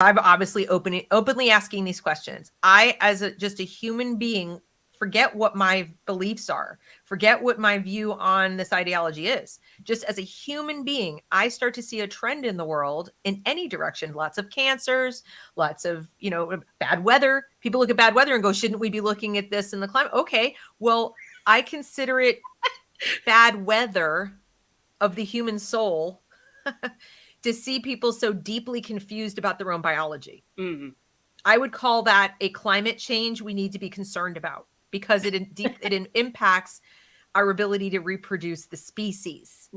I'm obviously openly asking these questions. I, as just a human being, forget what my beliefs are, forget what my view on this ideology is. Just as a human being, I start to see a trend in the world in any direction. Lots of cancers, lots of, bad weather. People look at bad weather and go, shouldn't we be looking at this in the climate? Okay, well, I consider it bad weather of the human soul to see people so deeply confused about their own biology. Mm-hmm. I would call that a climate change we need to be concerned about, because it impacts our ability to reproduce the species,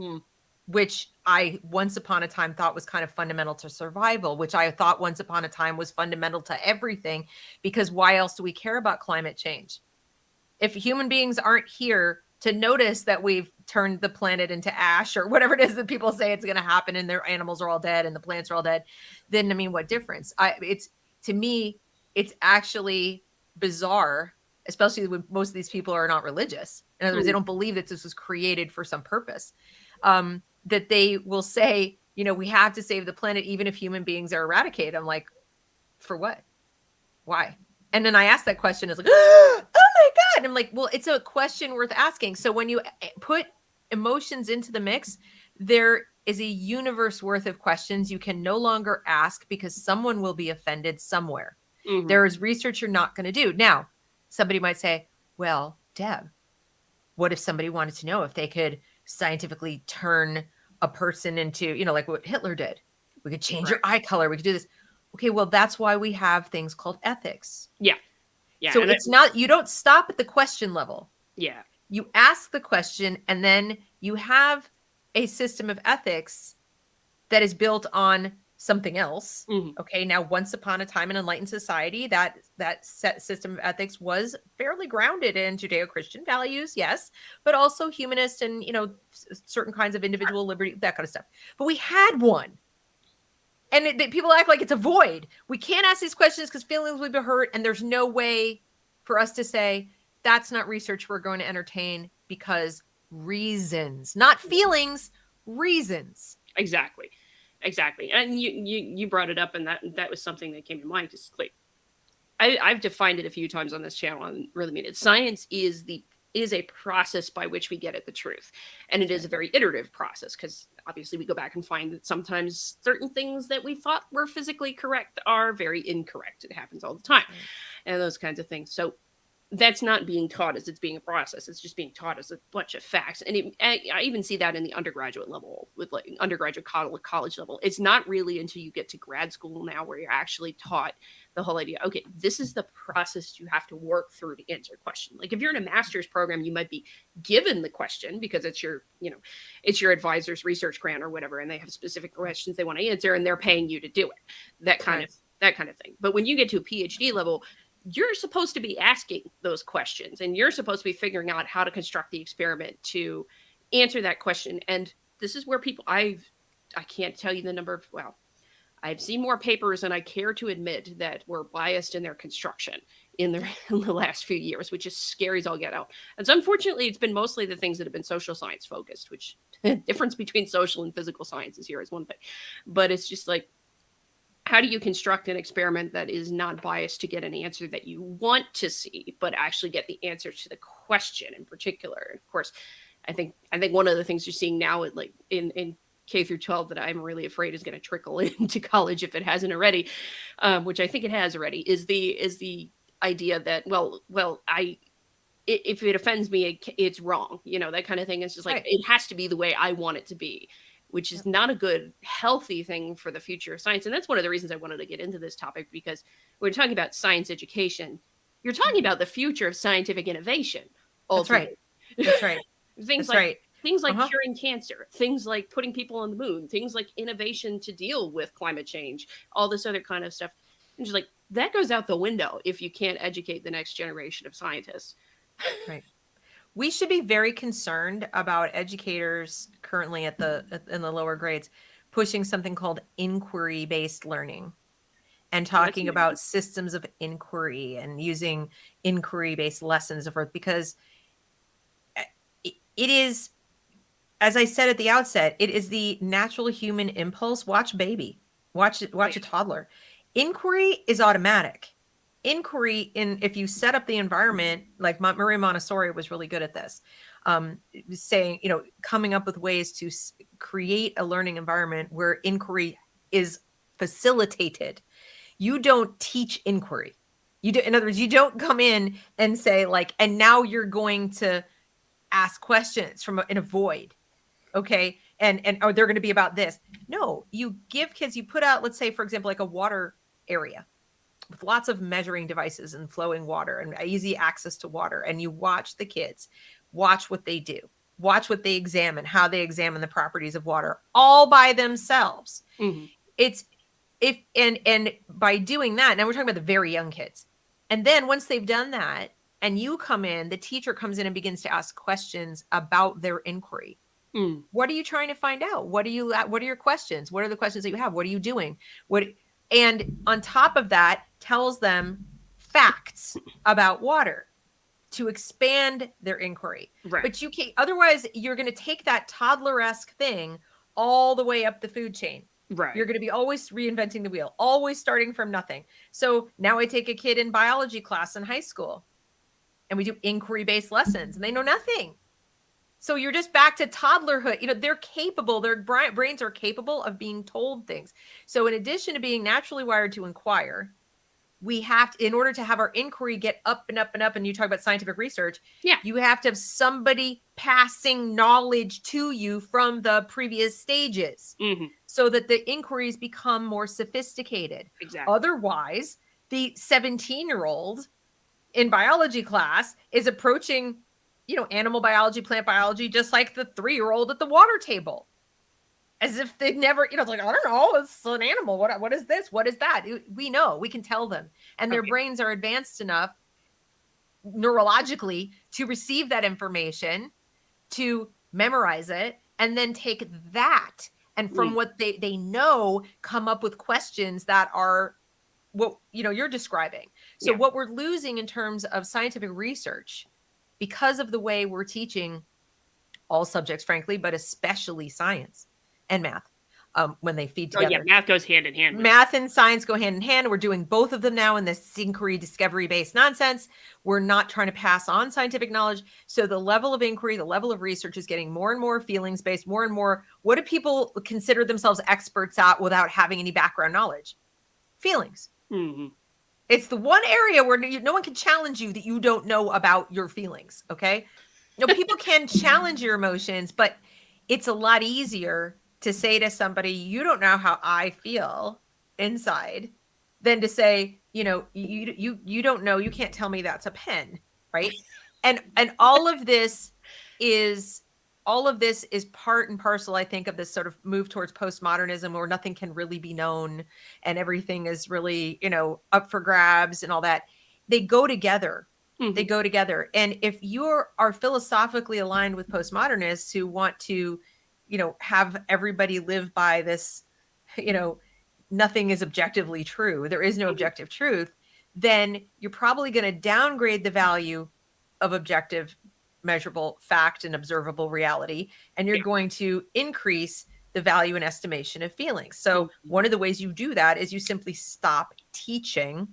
which I once upon a time thought was kind of fundamental to survival, which I thought once upon a time was fundamental to everything, because why else do we care about climate change? If human beings aren't here to notice that we've turned the planet into ash or whatever it is that people say it's going to happen and their animals are all dead and the plants are all dead, then I mean, what difference? To me, it's actually bizarre, especially when most of these people are not religious. In other words, they don't believe that this was created for some purpose. That they will say, we have to save the planet even if human beings are eradicated. I'm like, for what? Why? And then I asked that question, it's like, oh my God. And I'm like, well, it's a question worth asking. So when you put emotions into the mix, there is a universe worth of questions you can no longer ask because someone will be offended somewhere. Mm-hmm. There is research you're not going to do. Now, somebody might say, well, Deb, what if somebody wanted to know if they could scientifically turn a person into, like what Hitler did? We could change your eye color. We could do this. Okay, well, that's why we have things called ethics. Yeah. So it's not, you don't stop at the question level. Yeah. You ask the question, and then you have a system of ethics that is built on something else. Mm-hmm. Okay, now once upon a time in enlightened society, that set system of ethics was fairly grounded in Judeo-Christian values, yes, but also humanist and, certain kinds of individual liberty, that kind of stuff. But we had one. And people act like it's a void. We can't ask these questions because feelings will be hurt, and there's no way for us to say that's not research we're going to entertain because reasons, not feelings, reasons. Exactly. And you brought it up, and that was something that came to mind. Just like I've defined it a few times on this channel and really mean it. Science is a process by which we get at the truth, and it is a very iterative process because obviously we go back and find that sometimes certain things that we thought were physically correct are very incorrect. It happens all the time, and those kinds of things. So that's not being taught as it's being a process. It's just being taught as a bunch of facts. And I even see that in the undergraduate level with like undergraduate college level. It's not really until you get to grad school now where you're actually taught the whole idea. Okay, this is the process you have to work through to answer a question. Like if you're in a master's program, you might be given the question because it's your advisor's research grant or whatever, and they have specific questions they want to answer, and they're paying you to do it. That kind of thing. But when you get to a PhD level, you're supposed to be asking those questions, and you're supposed to be figuring out how to construct the experiment to answer that question. And this is where I can't tell you the number of, I've seen more papers than I care to admit that were biased in their construction in the last few years, which is scary as all get out. And so unfortunately, it's been mostly the things that have been social science focused, which difference between social and physical sciences here is one thing. But it's just like, how do you construct an experiment that is not biased to get an answer that you want to see, but actually get the answer to the question in particular? And of course, I think one of the things you're seeing now, like in K through 12, that I'm really afraid is going to trickle into college if it hasn't already, which I think it has already, is the idea that if it offends me, it's wrong. That kind of thing. It's just like It has to be the way I want it to be, which is not a good, healthy thing for the future of science. And that's one of the reasons I wanted to get into this topic, because when we're talking about science education, you're talking about the future of scientific innovation. Ultimately. That's right. Things like curing cancer, things like putting people on the moon, things like innovation to deal with climate change, all this other kind of stuff. And just like, that goes out the window if you can't educate the next generation of scientists. Right. We should be very concerned about educators currently in the lower grades pushing something called inquiry-based learning and talking about systems of inquiry and using inquiry-based lessons because it is, as I said at the outset, it is the natural human impulse. Watch baby, watch a toddler. Inquiry is automatic. Inquiry, if you set up the environment, like Maria Montessori was really good at this, saying, coming up with ways to create a learning environment where inquiry is facilitated. You don't teach inquiry. In other words, you don't come in and say like, and now you're going to ask questions in a void. Okay. And or they're going to be about this. No, you give kids, you put out, let's say, for example, like a water area with lots of measuring devices and flowing water and easy access to water. And you watch the kids, watch what they do, watch what they examine, how they examine the properties of water all by themselves. Mm-hmm. And by doing that, now we're talking about the very young kids. And then once they've done that and you come in, the teacher comes in and begins to ask questions about their inquiry. Mm. What are you trying to find out? What are your questions? What are the questions that you have? What are you doing? And on top of that, tells them facts about water to expand their inquiry. Right. But you can't, otherwise you're going to take that toddler-esque thing all the way up the food chain. Right. You're going to be always reinventing the wheel, always starting from nothing. So now I take a kid in biology class in high school and we do inquiry-based lessons and they know nothing. So you're just back to toddlerhood. They're capable, their brains are capable of being told things. So in addition to being naturally wired to inquire, we have to, in order to have our inquiry get up and up and up, and you talk about scientific research, you have to have somebody passing knowledge to you from the previous stages so that the inquiries become more sophisticated. Exactly. Otherwise, the 17-year-old in biology class is approaching animal biology, plant biology, just like the 3-year-old at the water table. As if they've never, it's like, I don't know, it's an animal. What is this? What is that? We know, we can tell them. And their brains are advanced enough neurologically to receive that information, to memorize it, and then take that. And from what they know, come up with questions that are what, you're describing. So what we're losing in terms of scientific research, because of the way we're teaching all subjects, frankly, but especially science and math, when they feed together. Oh, yeah, math goes hand in hand. Math and science go hand in hand. We're doing both of them now in this inquiry, discovery-based nonsense. We're not trying to pass on scientific knowledge. So the level of inquiry, the level of research is getting more and more feelings-based, more and more. What do people consider themselves experts at without having any background knowledge? Feelings. Mm-hmm. It's the one area where no one can challenge you that you don't know about your feelings, okay? People can challenge your emotions, but it's a lot easier to say to somebody, you don't know how I feel inside, than to say, you don't know, you can't tell me that's a pen, right? And all of this is part and parcel, I think, of this sort of move towards postmodernism where nothing can really be known and everything is really, up for grabs and all that. They go together. Mm-hmm. They go together. And if you are philosophically aligned with postmodernists who want to, have everybody live by this, nothing is objectively true, there is no objective truth, then you're probably going to downgrade the value of objective, measurable fact and observable reality, and you're going to increase the value and estimation of feelings. So one of the ways you do that is you simply stop teaching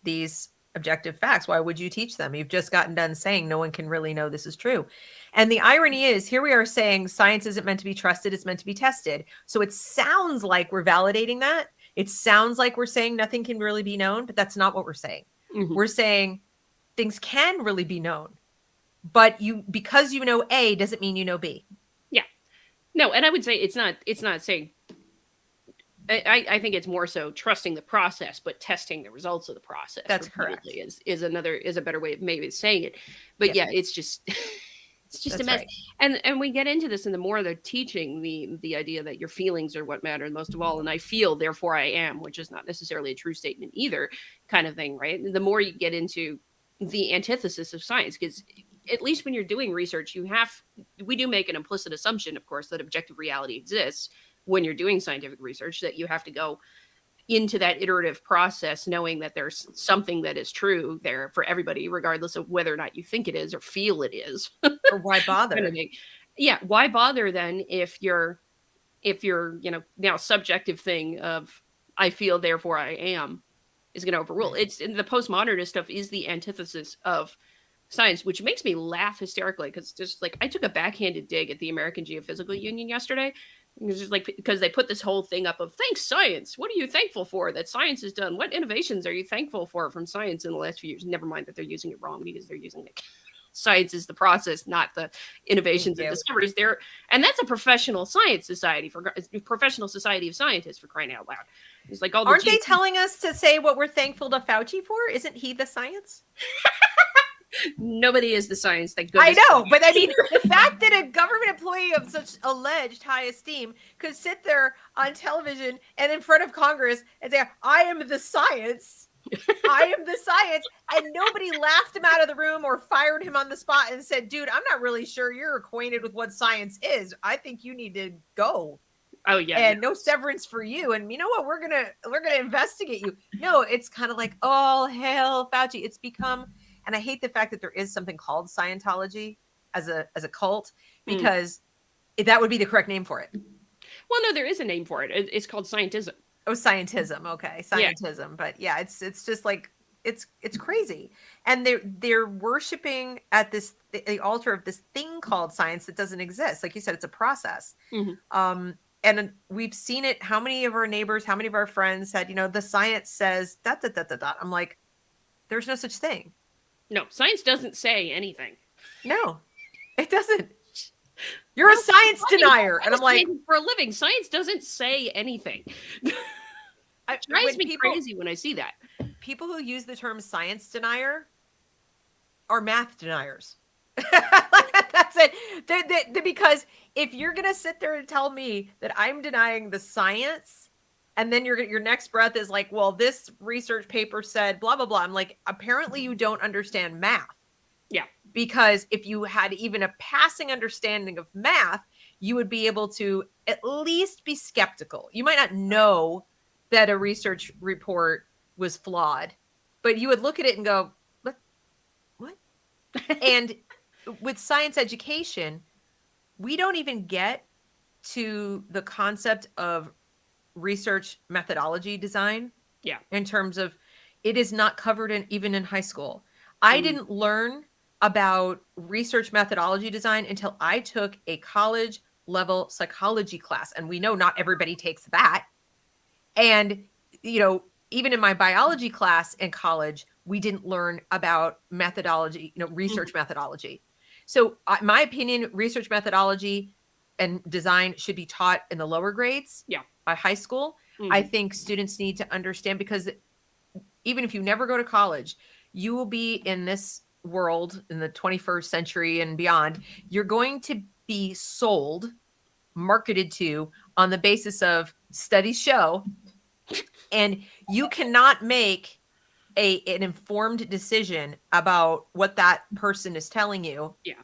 these objective facts. Why would you teach them? You've just gotten done saying no one can really know this is true. And the irony is, here we are saying science isn't meant to be trusted, it's meant to be tested. So it sounds like we're validating that. It sounds like we're saying nothing can really be known, but that's not what we're saying. Mm-hmm. We're saying things can really be known. But because you know A doesn't mean you know B. Yeah. No, and I would say it's not saying, I think it's more so trusting the process, but testing the results of the process. That's correct. Is a better way of maybe saying it. But yeah it's just it's just a mess. Right. And we get into this, and the more they're teaching the idea that your feelings are what matter most of all, and I feel, therefore I am, which is not necessarily a true statement either, kind of thing, right? The more you get into the antithesis of science, because at least when you're doing research, we do make an implicit assumption, of course, that objective reality exists when you're doing scientific research, that you have to go into that iterative process knowing that there's something that is true there for everybody, regardless of whether or not you think it is or feel it is. Or why bother? Kind of thing. Yeah, why bother then if you're now subjective thing of I feel, therefore I am, is going to overrule. It's the postmodernist stuff is the antithesis of science, which makes me laugh hysterically because just like I took a backhanded dig at the American Geophysical Union yesterday. It's just like because they put this whole thing up of thanks science. What are you thankful for that science has done? What innovations are you thankful for from science in the last few years? Never mind that they're using it wrong because they're using it. Science is the process, not the innovations and discoveries. There, and that's a professional science society for professional society of scientists for crying out loud. It's like all aren't they telling us to say what we're thankful to Fauci for? Isn't he the science? Nobody is the science. Thank goodness. I know, but I mean, the fact that a government employee of such alleged high esteem could sit there on television and in front of Congress and say, I am the science. I am the science. And nobody laughed him out of the room or fired him on the spot and said, dude, I'm not really sure you're acquainted with what science is. I think you need to go. Oh yeah. And no severance for you. And you know what? We're gonna investigate you. No, it's kind of like, oh, hail Fauci. It's become, and I hate the fact that there is something called Scientology as a cult, because that would be the correct name for it. Well, no, there is a name for it. It's called Scientism. Oh, Scientism. Okay. Scientism. Yeah. But yeah, it's just like, it's crazy. And they're worshiping at the altar of this thing called science that doesn't exist. Like you said, it's a process. And we've seen it. How many of our neighbors, how many of our friends said, the science says da, da, da, da, da. I'm like, there's no such thing. No, science doesn't say anything. No, it doesn't. You're a science denier. And I'm like, for a living, science doesn't say anything. It drives me crazy when I see that. People who use the term science denier are math deniers. That's it. Because if you're going to sit there and tell me that I'm denying the science, and then your next breath is like, well, this research paper said blah, blah, blah. I'm like, apparently you don't understand math. Yeah. Because if you had even a passing understanding of math, you would be able to at least be skeptical. You might not know that a research report was flawed, but you would look at it and go, what? And with science education, we don't even get to the concept of research methodology design. Yeah. In terms of, it is not covered even in high school. I didn't learn about research methodology design until I took a college level psychology class. And we know not everybody takes that. And, even in my biology class in college, we didn't learn about methodology, research methodology. So my opinion, research methodology and design should be taught in the lower grades by high school. I think students need to understand, because even if you never go to college, you will be in this world in the 21st century and beyond. You're going to be marketed to on the basis of studies show, and you cannot make an informed decision about what that person is telling you. Yeah.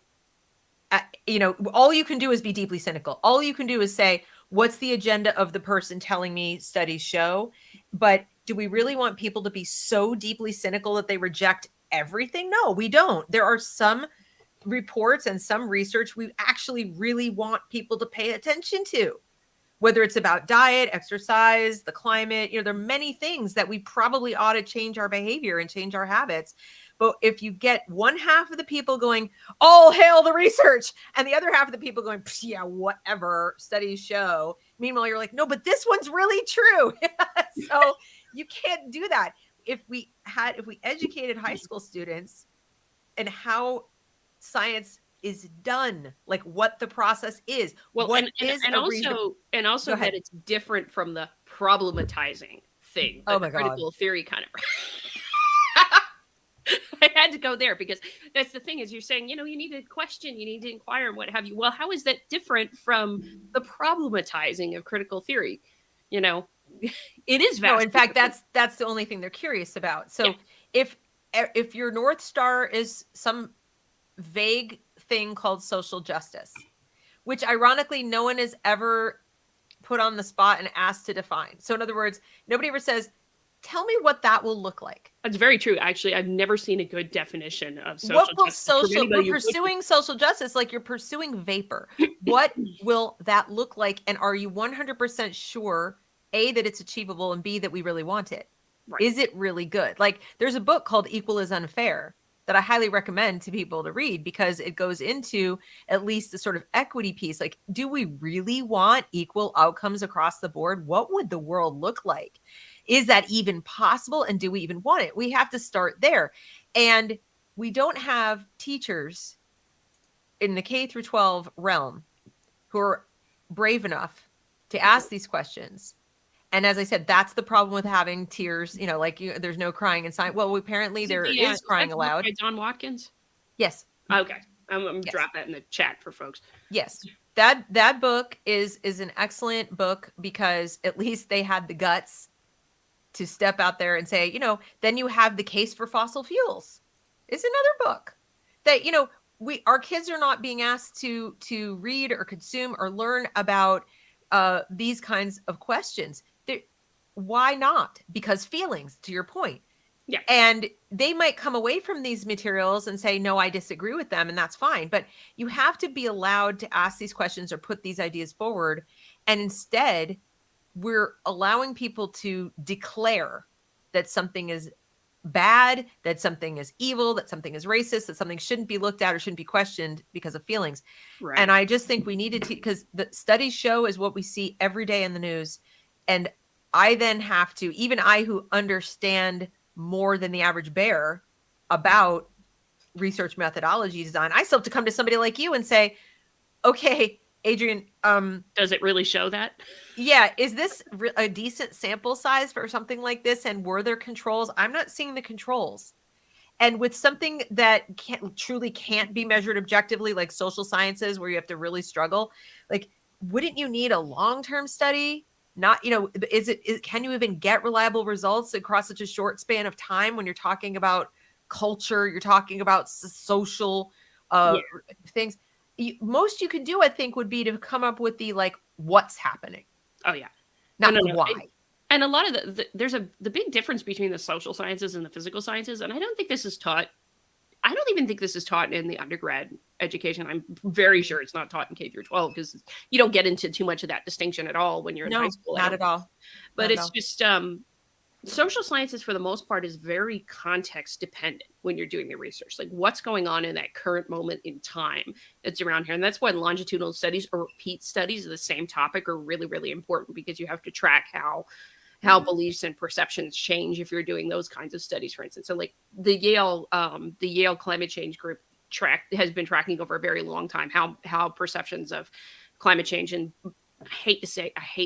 All you can do is be deeply cynical. All you can do is say, what's the agenda of the person telling me studies show? But do we really want people to be so deeply cynical that they reject everything? No, we don't. There are some reports and some research we actually really want people to pay attention to, whether it's about diet, exercise, the climate. There are many things that we probably ought to change our behavior and change our habits. But if you get one half of the people going, all hail the research, and the other half of the people going, yeah, whatever, studies show. Meanwhile, you're like, no, but this one's really true. So you can't do that. If we educated high school students and how science is done, like what the process is. Well, and also that it's different from the problematizing thing. Oh my God. Critical theory kind of. I had to go there because that's the thing is you're saying, you need to question, you need to inquire and what have you. Well, how is that different from the problematizing of critical theory? It is vast. No, in fact, that's the only thing they're curious about. So if your North Star is some vague thing called social justice, which ironically no one has ever put on the spot and asked to define. So in other words, nobody ever says, tell me what that will look like. That's very true. Actually, I've never seen a good definition of social justice. We're pursuing social justice like you're pursuing vapor. What will that look like? And are you 100% sure A, that it's achievable, and B, that we really want it. Right. Is it really good? Like, there's a book called Equal is Unfair that I highly recommend to people to read, because it goes into at least the sort of equity piece. Like, do we really want equal outcomes across the board? What would the world look like? Is that even possible? And do we even want it? We have to start there. And we don't have teachers in the K through 12 realm who are brave enough to ask these questions. And as I said, that's the problem with having tiers, like there's no crying in science. Well, apparently there is crying allowed. By John Watkins? Yes. Okay. I'm Yes. drop that in the chat for folks. Yes. That book is an excellent book, because at least they had the guts to step out there and say, then you have The Case for Fossil Fuels. It's another book that, our kids are not being asked to read or consume or learn about these kinds of questions. Why not? Because feelings, to your point. Yeah. And they might come away from these materials and say, no, I disagree with them, and that's fine. But you have to be allowed to ask these questions or put these ideas forward. And instead, we're allowing people to declare that something is bad, that something is evil, that something is racist, that something shouldn't be looked at or shouldn't be questioned because of feelings. Right. And I just think we needed to, because the studies show is what we see every day in the news. And I then have to, even I who understand more than the average bear about research methodology design, I still have to come to somebody like you and say, okay, Adrian, does it really show that? Yeah. Is this a decent sample size for something like this? And were there controls? I'm not seeing the controls. And with something that truly can't be measured objectively, like social sciences, where you have to really struggle, like, wouldn't you need a long-term study? Not, can you even get reliable results across such a short span of time when you're talking about culture, you're talking about social things? Most you can do, I think, would be to come up with the, like, what's happening. Oh, yeah. Not the why. And a lot of there's the big difference between the social sciences and the physical sciences. And I don't think this is taught. I don't even think this is taught in the undergrad education. I'm very sure it's not taught in K through 12, because you don't get into too much of that distinction at all when you're in high school. Not at all. But it's just social sciences, for the most part, is very context dependent when you're doing the research. Like, what's going on in that current moment in time that's around here. And that's why longitudinal studies or repeat studies of the same topic are really, really important, because you have to track how beliefs and perceptions change if you're doing those kinds of studies, for instance. So, like, the Yale climate change group has been tracking over a very long time how perceptions of climate change, and I hate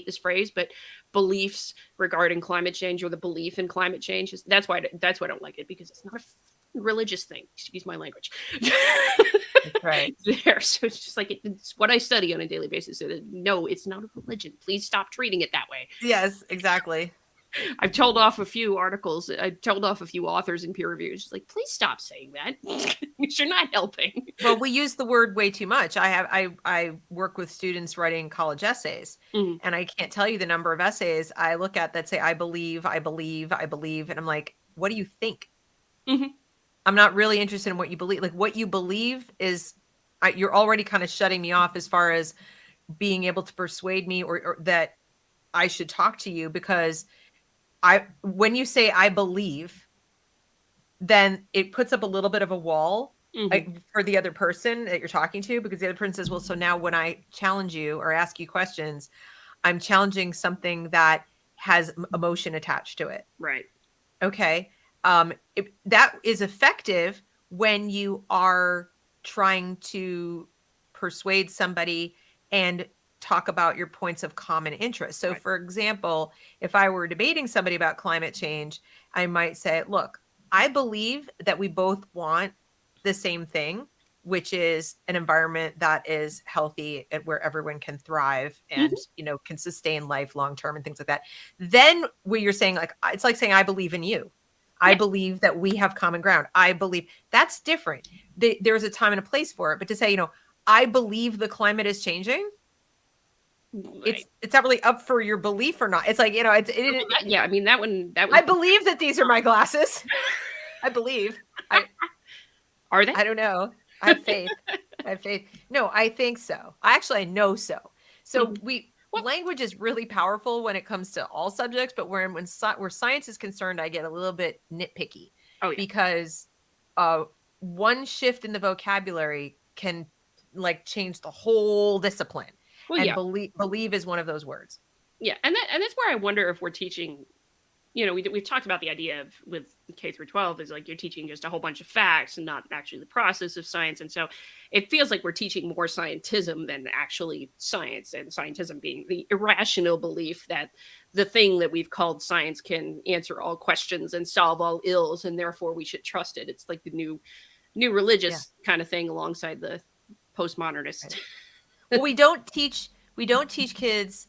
this phrase, but beliefs regarding climate change, or the belief in climate change, that's why I don't like it, because it's not a religious thing. Excuse my language. That's right. There, so it's just like it's what I study on a daily basis. So no, it's not a religion. Please stop treating it that way. Yes, exactly. I've told off a few articles. I told off a few authors in peer reviews. Just like, please stop saying that. You're not helping. Well, we use the word way too much. I work with students writing college essays, and I can't tell you the number of essays I look at that say, I believe, and I'm like, what do you think? Mm-hmm. I'm not really interested in what you believe. Like, what you believe is, you're already kind of shutting me off as far as being able to persuade me or that I should talk to you, because when you say I believe, then it puts up a little bit of a wall for the other person that you're talking to, because the other person says, well, so now when I challenge you or ask you questions, I'm challenging something that has emotion attached to it. Right. Okay. That is effective when you are trying to persuade somebody and talk about your points of common interest. So, for example, if I were debating somebody about climate change, I might say, look, I believe that we both want the same thing, which is an environment that is healthy and where everyone can thrive and, can sustain life long term and things like that. Then when you're saying, like, it's like saying, I believe in you. I believe that we have common ground. I believe that's different. There's a time and a place for it. But to say, I believe the climate is changing, it's not really up for your belief or not. It's like, I mean, that one. I believe that these are my glasses. I believe. Are they? I don't know. I have faith. No, I think so. I know so. So Well, language is really powerful when it comes to all subjects, but where science is concerned, I get a little bit nitpicky oh yeah. because one shift in the vocabulary can like change the whole discipline. Well, And yeah. believe is one of those words. Yeah, and that's where I wonder if we're teaching. We've talked about the idea of with K through 12 is like you're teaching just a whole bunch of facts and not actually the process of science, and so it feels like we're teaching more scientism than actually science, and scientism being the irrational belief that the thing that we've called science can answer all questions and solve all ills, and therefore we should trust it. It's like the new religious kind of thing alongside the postmodernist. Right. Well, we don't teach kids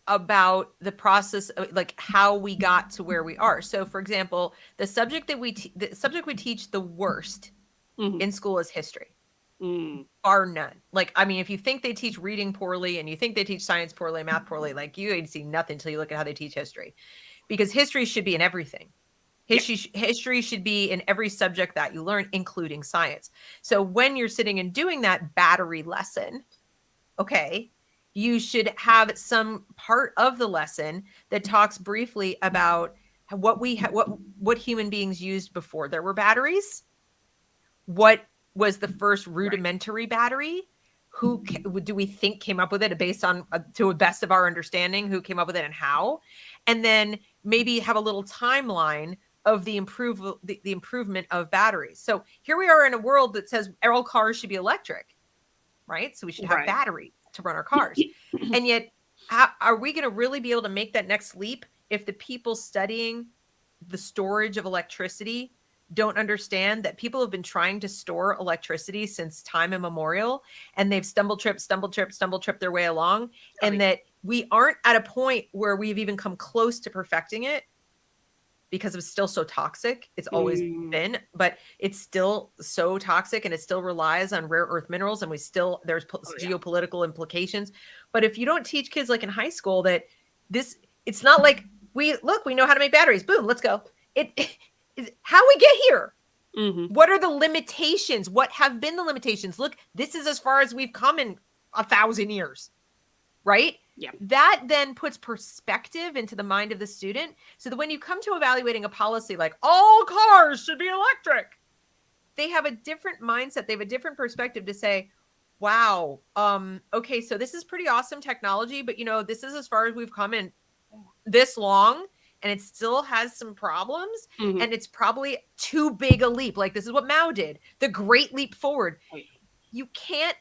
about the process of like how we got to where we are. So for example, the subject we teach the worst in school is history. Bar none. Like, I mean, if you think they teach reading poorly and you think they teach science poorly, math poorly, like you ain't seen nothing until you look at how they teach history, because history should be in everything. History should be in every subject that you learn, including science. So when you're sitting and doing that battery lesson, okay, you should have some part of the lesson that talks briefly about what human beings used before there were batteries. What was the first rudimentary battery? Who do we think came up with it based on, to the best of our understanding, who came up with it and how? And then maybe have a little timeline of the improvement of batteries. So here we are in a world that says all cars should be electric, right? So we should have batteries to run our cars. And yet, are we going to really be able to make that next leap if the people studying the storage of electricity don't understand that people have been trying to store electricity since time immemorial, and they've stumble tripped their way along, and that we aren't at a point where we've even come close to perfecting it because it's still so toxic. It's always been, but it's still so toxic, and it still relies on rare earth minerals, and there's geopolitical implications. But if you don't teach kids like in high school that it's not like we know how to make batteries, boom, let's go. How we get here. What are the limitations? What have been the limitations? Look, this is as far as we've come in 1,000 years, right? Yeah. That then puts perspective into the mind of the student, so that when you come to evaluating a policy like all cars should be electric, they have a different mindset. They have a different perspective to say, wow, okay, so this is pretty awesome technology, but this is as far as we've come in this long, and it still has some problems, and it's probably too big a leap. Like, this is what Mao did, the great leap forward. You can't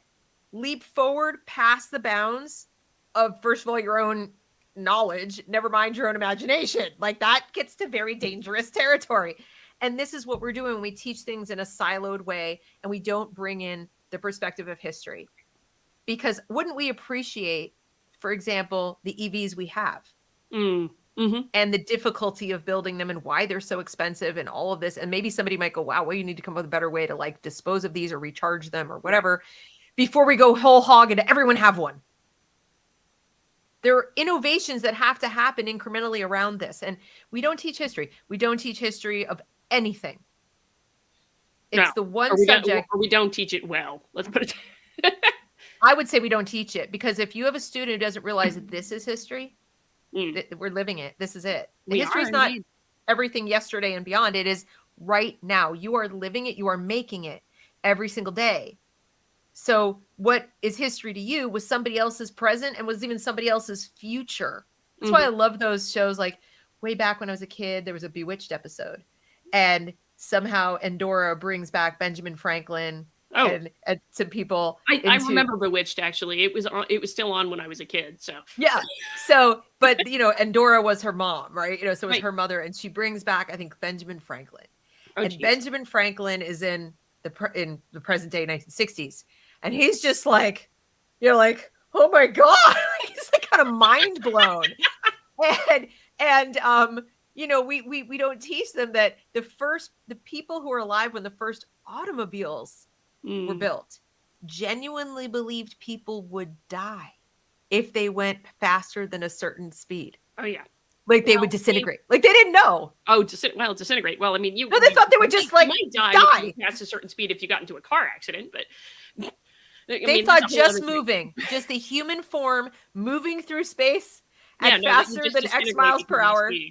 leap forward past the bounds of, first of all, your own knowledge, never mind your own imagination. Like, that gets to very dangerous territory. And this is what we're doing when we teach things in a siloed way, and we don't bring in the perspective of history. Because wouldn't we appreciate, for example, the EVs we have? And the difficulty of building them and why they're so expensive and all of this. And maybe somebody might go, wow, well, you need to come up with a better way to like dispose of these or recharge them or whatever before we go whole hog and everyone have one. There are innovations that have to happen incrementally around this. And we don't teach history. We don't teach history of anything. It's the one subject. Or we don't teach it well. Let's put it. I would say we don't teach it, because if you have a student who doesn't realize that this is history, we're living it. This is it. History is not everything yesterday and beyond. It is right now. You are living it. You are making it every single day. So what is history to you was somebody else's present and was even somebody else's future. That's why I love those shows. Like, way back when I was a kid, there was a Bewitched episode, and somehow Endora brings back Benjamin Franklin and some people. I remember Bewitched, actually. It was still on when I was a kid. So yeah. So, but Endora was her mom, right? So it was her mother, and she brings back, I think, Benjamin Franklin. Benjamin Franklin is in the present day 1960s, and he's just like, you're like, oh my god, he's like kind of mind blown. and we don't teach them that the people who are alive when the first automobiles were built genuinely believed people would die if they went faster than a certain speed. Oh yeah. Like they would disintegrate. Like they didn't know. Oh, disintegrate. Well, I mean, they thought they would just like might die past a certain speed if you got into a car accident, but They thought just moving, just the human form moving through space at faster than X miles per hour. Yeah.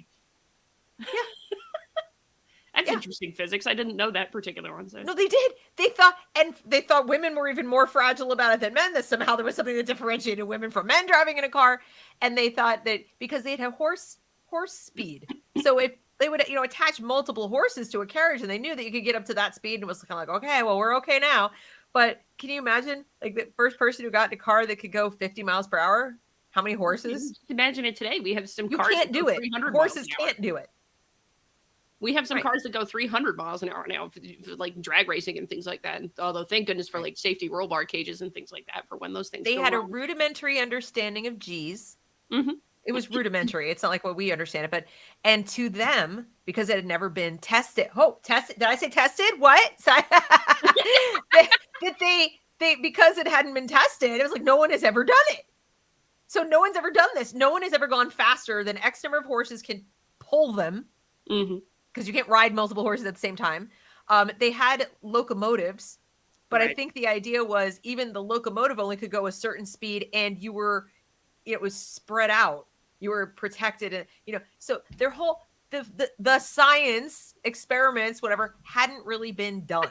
That's interesting physics. I didn't know that particular one. So. No, they did. They thought women were even more fragile about it than men, that somehow there was something that differentiated women from men driving in a car. And they thought that because they'd have horse speed. So if they would, attach multiple horses to a carriage, and they knew that you could get up to that speed, and it was kind of like, okay, well, we're okay now. But can you imagine, like, the first person who got in a car that could go 50 miles per hour? How many horses? Just imagine it today. We have some you cars can't do it. Horses can't do it. We have some cars that go 300 miles an hour now, for like drag racing and things like that. And although, thank goodness for like safety roll bar cages and things like that for when those things. They had wrong. A rudimentary understanding of G's. Mm-hmm. It was rudimentary. It's not like what we understand it, and to them, because it had never been tested. Oh, tested? Did I say tested? What? Because it hadn't been tested, it was like no one has ever done it. So no one's ever done this. No one has ever gone faster than X number of horses can pull them. Mm-hmm. Because you can't ride multiple horses at the same time. They had locomotives, but I think the idea was even the locomotive only could go a certain speed, and it was spread out. You were protected, and so their whole the science experiments, whatever, hadn't really been done.